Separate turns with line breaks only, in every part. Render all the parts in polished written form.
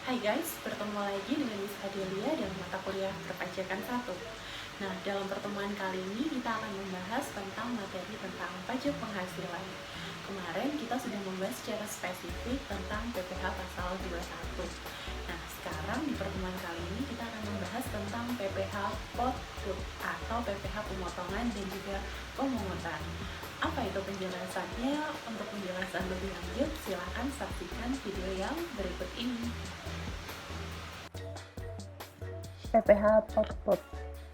Hai guys, bertemu lagi dengan Miss Adelia dan mata kuliah perpajakan 1. Nah, dalam pertemuan kali ini kita akan membahas tentang materi tentang pajak penghasilan. Kemarin kita sudah membahas secara spesifik tentang PPh pasal 21. Nah, sekarang di pertemuan kali ini kita akan membahas tentang PPh pot-put atau PPh pemotongan dan juga pemungutan. Apa itu penjelasannya? Untuk penjelasan lebih lanjut, silakan saksikan video yang berikut ini.
PPh pot-put.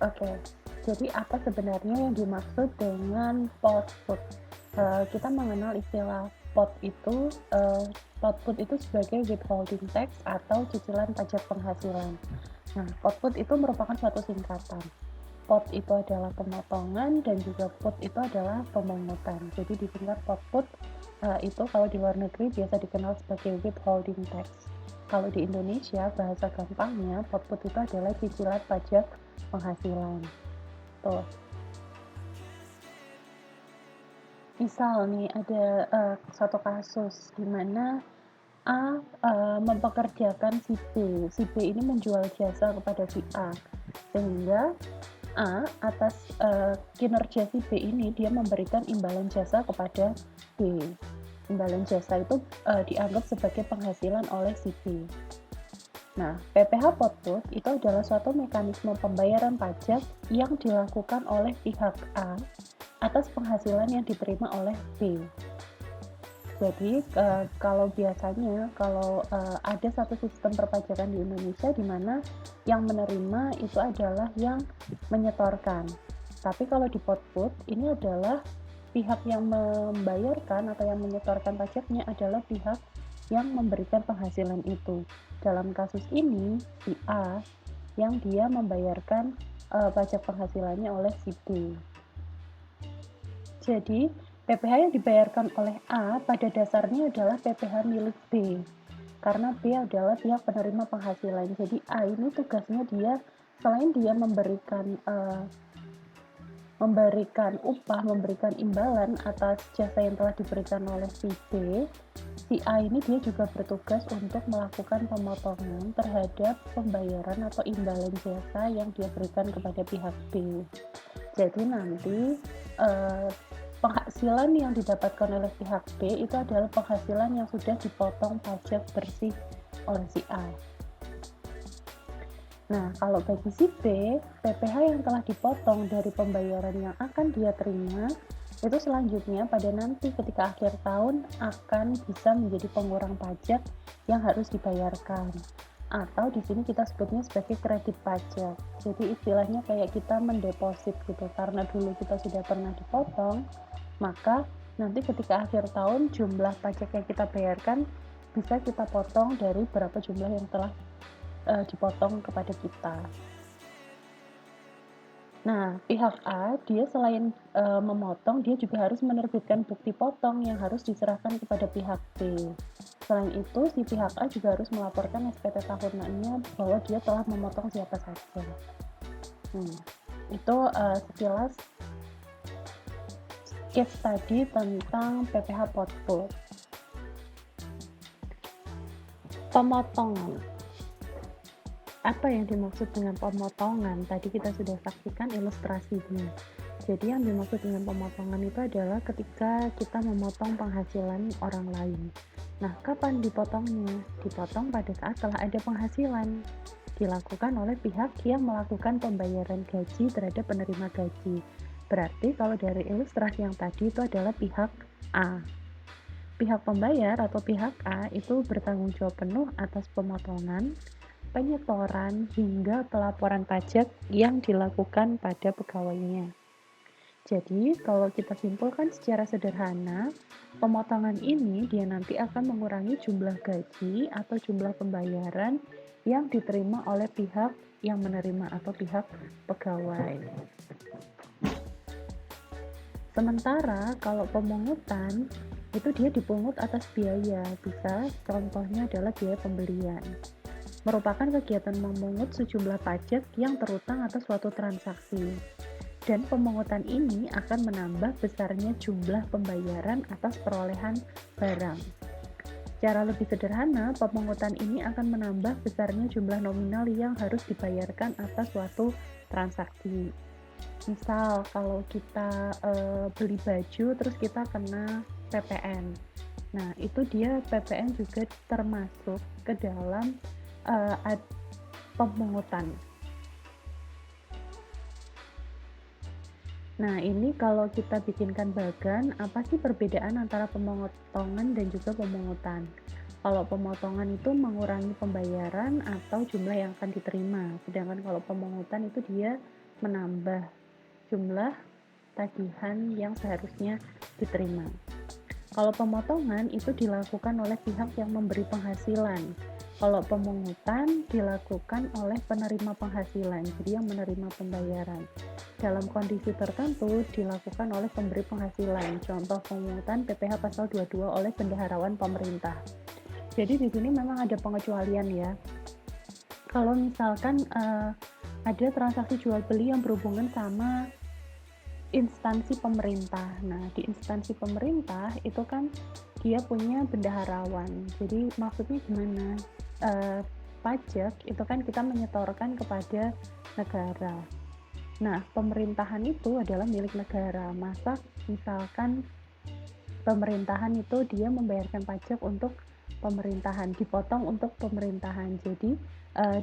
Oke, jadi apa sebenarnya yang dimaksud dengan pot-put? Kita mengenal istilah pot itu, pot-put itu sebagai withholding tax atau cicilan pajak penghasilan. Nah, pot-put itu merupakan suatu singkatan. Pot itu adalah pemotongan dan juga put itu adalah pemungutan. Jadi disingkat pot-put itu kalau di luar negeri biasa dikenal sebagai withholding tax. Kalau di Indonesia bahasa gampangnya pot-put itu adalah cicilan pajak penghasilan. Tuh. Misal nih ada suatu kasus di mana A mempekerjakan si B. Si B ini menjual jasa kepada si A. Sehingga A atas kinerja si B ini dia memberikan imbalan jasa kepada B. Imbalan jasa itu dianggap sebagai penghasilan oleh si B. Nah, PPh Potput itu adalah suatu mekanisme pembayaran pajak yang dilakukan oleh pihak A atas penghasilan yang diterima oleh B. Jadi kalau biasanya ada satu sistem perpajakan di Indonesia di mana yang menerima itu adalah yang menyetorkan. Tapi kalau di Potput ini adalah pihak yang membayarkan atau yang menyetorkan pajaknya adalah pihak yang memberikan penghasilan itu. Dalam kasus ini si A yang dia membayarkan pajak penghasilannya oleh si B. Jadi PPh yang dibayarkan oleh A pada dasarnya adalah PPh milik B karena B adalah pihak penerima penghasilan. Jadi A ini tugasnya dia selain dia memberikan upah, memberikan imbalan atas jasa yang telah diberikan oleh si B, si A ini dia juga bertugas untuk melakukan pemotongan terhadap pembayaran atau imbalan jasa yang dia berikan kepada pihak B. Jadi nanti penghasilan yang didapatkan oleh pihak B itu adalah penghasilan yang sudah dipotong pajak bersih oleh si A. Nah, kalau bagi si B, PPh yang telah dipotong dari pembayaran yang akan dia terima itu selanjutnya pada nanti ketika akhir tahun akan bisa menjadi pengurang pajak yang harus dibayarkan. Atau di sini kita sebutnya sebagai kredit pajak. Jadi istilahnya kayak kita mendeposit gitu, karena dulu kita sudah pernah dipotong, maka nanti ketika akhir tahun jumlah pajak yang kita bayarkan bisa kita potong dari berapa jumlah yang telah dipotong kepada kita. Nah, pihak A dia selain memotong, dia juga harus menerbitkan bukti potong yang harus diserahkan kepada pihak B. Selain itu, si pihak A juga harus melaporkan SPT tahunannya bahwa dia telah memotong siapa saja. Itu sekilas case study tentang PPh Potput. Pemotongan. Apa yang dimaksud dengan pemotongan? Tadi kita sudah saksikan ilustrasinya. Jadi yang dimaksud dengan pemotongan itu adalah ketika kita memotong penghasilan orang lain. Nah, kapan dipotongnya? Dipotong pada saat telah ada penghasilan. Dilakukan oleh pihak yang melakukan pembayaran gaji terhadap penerima gaji. Berarti kalau dari ilustrasi yang tadi itu adalah pihak A. Pihak pembayar atau pihak A itu bertanggung jawab penuh atas pemotongan, penyetoran, hingga pelaporan pajak yang dilakukan pada pegawainya. Jadi, kalau kita simpulkan secara sederhana, pemotongan ini dia nanti akan mengurangi jumlah gaji atau jumlah pembayaran yang diterima oleh pihak yang menerima atau pihak pegawai. Sementara kalau pemungutan, itu dia dipungut atas biaya, bisa contohnya adalah biaya pembelian. Merupakan kegiatan memungut sejumlah pajak yang terutang atas suatu transaksi. Dan pemungutan ini akan menambah besarnya jumlah pembayaran atas perolehan barang. Secara lebih sederhana, pemungutan ini akan menambah besarnya jumlah nominal yang harus dibayarkan atas suatu transaksi. Misal kalau kita, beli baju terus kita kena PPN. Nah, itu dia PPN juga termasuk ke dalam, pemungutan. Nah, ini kalau kita bikinkan bagan, apa sih perbedaan antara pemotongan dan juga pemungutan? Kalau pemotongan itu mengurangi pembayaran atau jumlah yang akan diterima, sedangkan kalau pemungutan itu dia menambah jumlah tagihan yang seharusnya diterima. Kalau pemotongan itu dilakukan oleh pihak yang memberi penghasilan. Kalau pemungutan dilakukan oleh penerima penghasilan, jadi yang menerima pembayaran. Dalam kondisi tertentu dilakukan oleh pemberi penghasilan. Contoh pemungutan PPh pasal 22 oleh bendaharawan pemerintah. Jadi di sini memang ada pengecualian ya. Kalau misalkan ada transaksi jual beli yang berhubungan sama instansi pemerintah. Nah, di instansi pemerintah itu kan dia punya bendaharawan. Jadi maksudnya gimana? Pajak itu kan kita menyetorkan kepada negara. Nah, pemerintahan itu adalah milik negara. Masa misalkan pemerintahan itu dia membayarkan pajak untuk pemerintahan, dipotong untuk pemerintahan. Jadi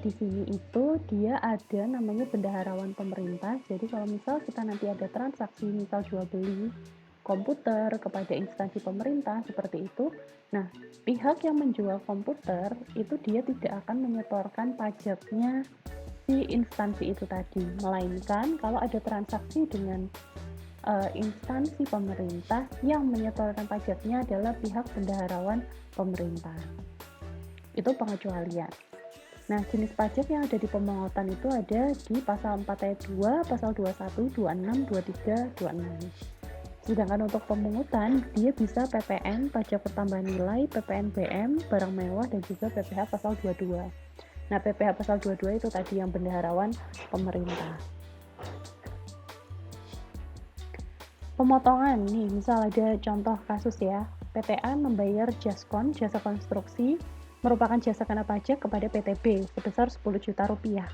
di sini itu dia ada namanya bendaharawan pemerintah. Jadi kalau misal kita nanti ada transaksi misal jual beli komputer kepada instansi pemerintah seperti itu. Nah, pihak yang menjual komputer itu dia tidak akan menyetorkan pajaknya si instansi itu tadi, melainkan kalau ada transaksi dengan instansi pemerintah yang menyetorkan pajaknya adalah pihak bendaharawan pemerintah. Itu pengecualian. Nah, jenis pajak yang ada di pemungutan itu ada di pasal 4 ayat 2, pasal 21, 26, 23, 26. Sedangkan untuk pemungutan, dia bisa PPN, pajak pertambahan nilai, PPN BM, barang mewah, dan juga PPh pasal 22. Nah, PPh pasal 22 itu tadi yang bendaharawan pemerintah. Pemotongan nih, misal ada contoh kasus ya, PTA membayar jaskon, jasa konstruksi, merupakan jasa kena pajak kepada PTB sebesar 10 juta rupiah.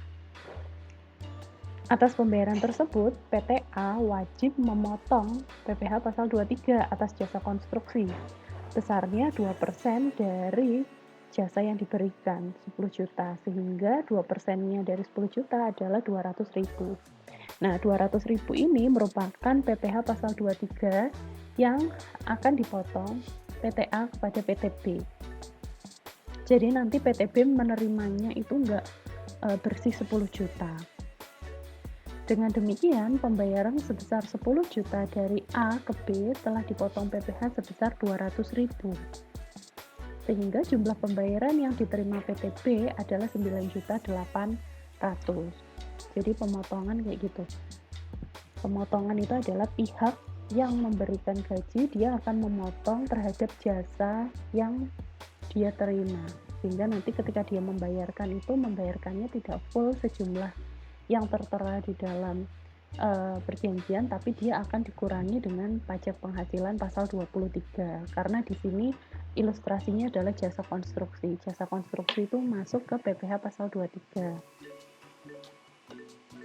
Atas pembayaran tersebut, PTA wajib memotong PPh pasal 23 atas jasa konstruksi. Besarnya 2% dari jasa yang diberikan, 10 juta, sehingga 2%-nya dari 10 juta adalah 200.000. Nah, 200.000 ini merupakan PPh pasal 23 yang akan dipotong PTA kepada PTB. Jadi nanti PTB menerimanya itu enggak bersih 10 juta. Dengan demikian, pembayaran sebesar 10 juta dari A ke B telah dipotong PPh sebesar 200.000. Sehingga jumlah pembayaran yang diterima PTB adalah 9.800.000. Jadi pemotongan kayak gitu. Pemotongan itu adalah pihak yang memberikan gaji, dia akan memotong terhadap jasa yang dia terima. Sehingga nanti ketika dia membayarkan itu, membayarkannya tidak full sejumlah yang tertera di dalam perjanjian, tapi dia akan dikurangi dengan pajak penghasilan pasal 23. Karena di sini ilustrasinya adalah jasa konstruksi. Jasa konstruksi itu masuk ke PPh pasal 23.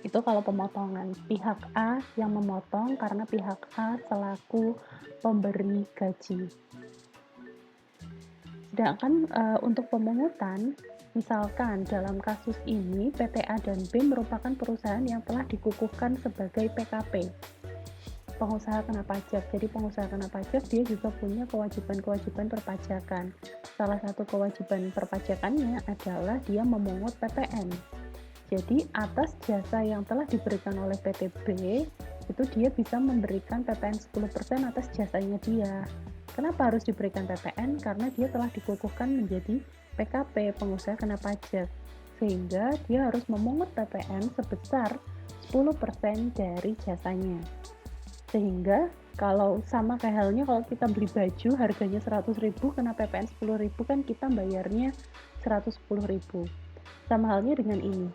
Itu kalau pemotongan, pihak A yang memotong karena pihak A selaku pemberi gaji. Sedangkan untuk pemungutan, misalkan dalam kasus ini PT A dan B merupakan perusahaan yang telah dikukuhkan sebagai PKP, pengusaha kena pajak. Jadi pengusaha kena pajak dia juga punya kewajiban-kewajiban perpajakan. Salah satu kewajiban perpajakannya adalah dia memungut PPN. Jadi atas jasa yang telah diberikan oleh PTB itu dia bisa memberikan PPN 10% atas jasanya dia. Kenapa harus diberikan PPN? Karena dia telah dikukuhkan menjadi PKP, pengusaha kena pajak. Sehingga dia harus memungut PPN sebesar 10% dari jasanya. Sehingga kalau sama kayak halnya kalau kita beli baju harganya 100.000 kena PPN 10.000 kan kita bayarnya 110.000. Sama halnya dengan ini.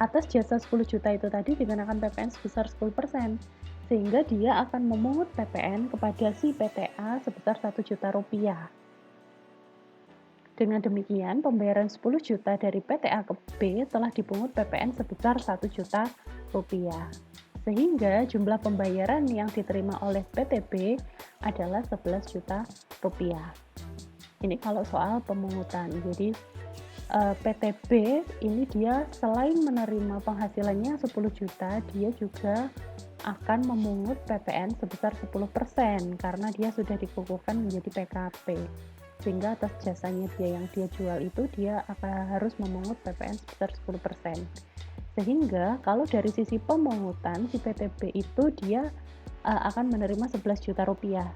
Atas jasa 10 juta itu tadi dikenakan PPN sebesar 10%. Sehingga dia akan memungut PPN kepada si PTA sebesar 1 juta rupiah. Dengan demikian, pembayaran 10 juta dari PT A ke B telah dipungut PPN sebesar 1 juta rupiah. Sehingga jumlah pembayaran yang diterima oleh PT B adalah 11 juta rupiah. Ini kalau soal pemungutan. Jadi PT B ini dia selain menerima penghasilannya 10 juta, dia juga akan memungut PPN sebesar 10% karena dia sudah dikukuhkan menjadi PKP. Sehingga atas jasanya dia yang dia jual itu dia akan harus memungut PPN sebesar 10%. Sehingga kalau dari sisi pemungutan si PTB itu dia akan menerima 11 juta rupiah.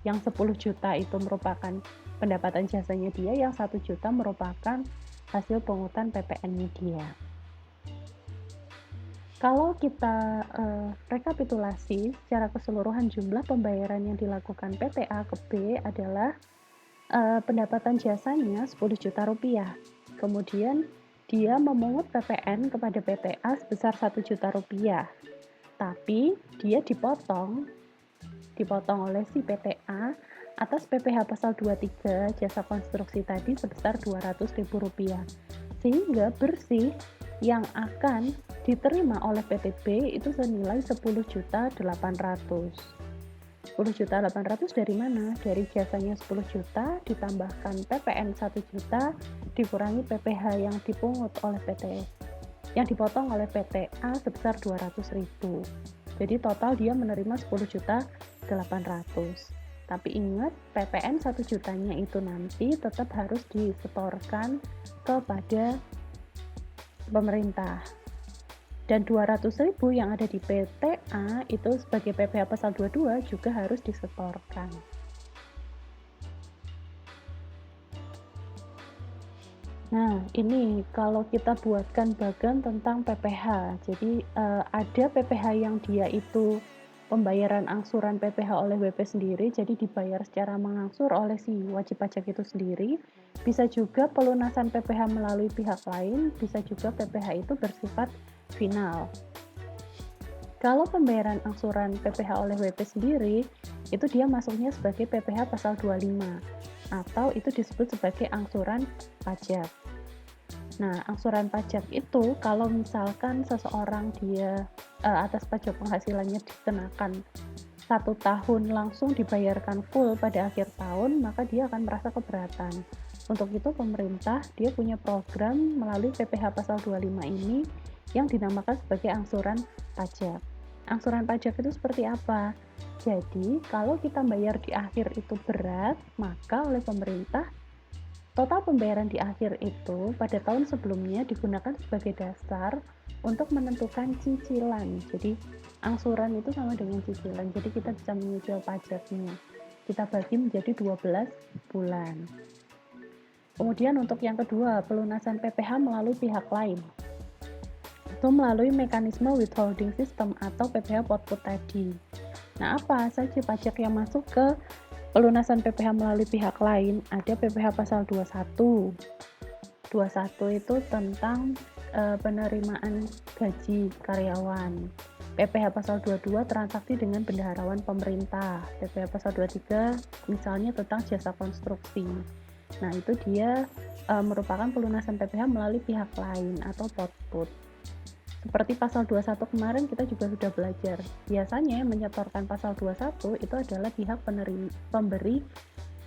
Yang 10 juta itu merupakan pendapatan jasanya dia, yang 1 juta merupakan hasil pungutan PPN-nya dia. Kalau kita rekapitulasi secara keseluruhan jumlah pembayaran yang dilakukan PT A ke B adalah pendapatan jasanya 10 juta rupiah. Kemudian dia memungut PPN kepada PT A sebesar 1 juta rupiah. Tapi dia dipotong oleh si PT A atas PPh pasal 23 jasa konstruksi tadi sebesar Rp200.000. Sehingga bersih yang akan diterima oleh PT B itu senilai 10.800.000. 10.800.000 dari mana? Dari jasanya 10 juta ditambahkan PPN 1 juta dikurangi PPh yang dipungut oleh yang dipotong oleh PT A sebesar 200.000. Jadi total dia menerima 10.800.000. Tapi ingat, PPN 1 jutanya itu nanti tetap harus disetorkan kepada pemerintah. Dan 200.000 yang ada di PT A itu sebagai PPh pasal 22 juga harus disetorkan. Nah, ini kalau kita buatkan bagan tentang PPh. Jadi ada PPh yang dia itu pembayaran angsuran PPh oleh WP sendiri, jadi dibayar secara mengangsur oleh si wajib pajak itu sendiri. Bisa juga pelunasan PPh melalui pihak lain, bisa juga PPh itu bersifat final. Kalau pembayaran angsuran PPh oleh WP sendiri, itu dia masuknya sebagai PPh pasal 25 atau itu disebut sebagai angsuran pajak. Nah, angsuran pajak itu kalau misalkan seseorang dia atas pajak penghasilannya dikenakan 1 tahun langsung dibayarkan full pada akhir tahun, maka dia akan merasa keberatan. Untuk itu pemerintah dia punya program melalui PPh pasal 25 ini yang dinamakan sebagai angsuran pajak. Angsuran pajak itu seperti apa? Jadi, kalau kita bayar di akhir itu berat, maka oleh pemerintah total pembayaran di akhir itu pada tahun sebelumnya digunakan sebagai dasar untuk menentukan cicilan. Jadi, angsuran itu sama dengan cicilan. Jadi, kita bisa menyicil pajaknya. Kita bagi menjadi 12 bulan. Kemudian untuk yang kedua, pelunasan PPh melalui pihak lain. Itu melalui mekanisme withholding system atau PPh pot-put tadi. Nah, apa saja pajak yang masuk ke pelunasan PPh melalui pihak lain? Ada PPh pasal 21. 21 itu tentang penerimaan gaji karyawan. PPh pasal 22 transaksi dengan bendaharawan pemerintah. PPh pasal 23 misalnya tentang jasa konstruksi. Nah, itu dia merupakan pelunasan PPh melalui pihak lain atau pot-put. Seperti pasal 21 kemarin kita juga sudah belajar. Biasanya yang menyetorkan pasal 21 itu adalah pihak pemberi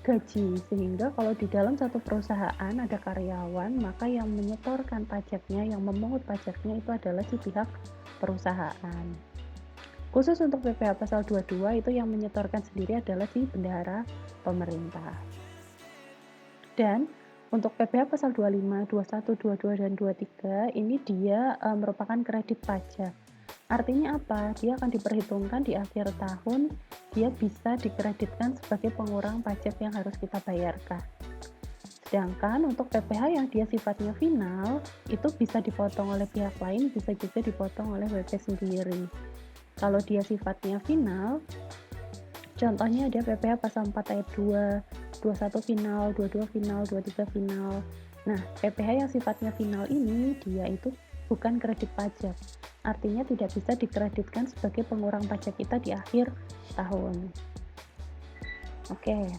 gaji. Sehingga kalau di dalam satu perusahaan ada karyawan, maka yang menyetorkan pajaknya, yang memungut pajaknya itu adalah si pihak perusahaan. Khusus untuk PPh pasal 22 itu yang menyetorkan sendiri adalah si bendahara pemerintah. Dan untuk PPh pasal 25, 21, 22, dan 23 ini dia merupakan kredit pajak. Artinya apa? Dia akan diperhitungkan di akhir tahun, dia bisa dikreditkan sebagai pengurang pajak yang harus kita bayarkan. Sedangkan untuk PPh yang dia sifatnya final, itu bisa dipotong oleh pihak lain, bisa juga dipotong oleh WP sendiri. Kalau dia sifatnya final, contohnya ada PPh pasal 4 ayat 2, 21 final, 22 final, 23 final. Nah, PPh yang sifatnya final ini dia itu bukan kredit pajak. Artinya tidak bisa dikreditkan sebagai pengurang pajak kita di akhir tahun. Oke.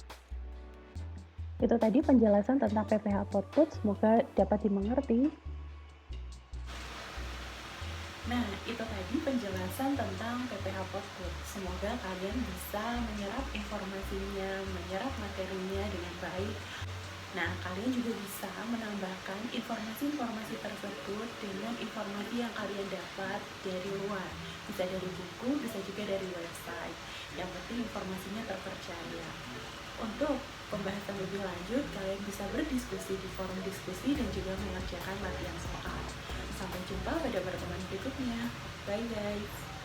Itu tadi penjelasan tentang PPH Output, semoga dapat dimengerti.
Nah, itu tadi penjelasan tentang PPH Output. Semoga kalian bisa menyerap informasinya, menyerap materinya dengan baik. Nah, kalian juga bisa menambahkan informasi-informasi tersebut dengan informasi yang kalian dapat dari luar. Bisa dari buku, bisa juga dari website. Yang penting informasinya terpercaya. Untuk pembahasan lebih lanjut, kalian bisa berdiskusi di forum diskusi dan juga mengerjakan latihan soal. Sampai jumpa pada pertemuan berikutnya. Bye guys.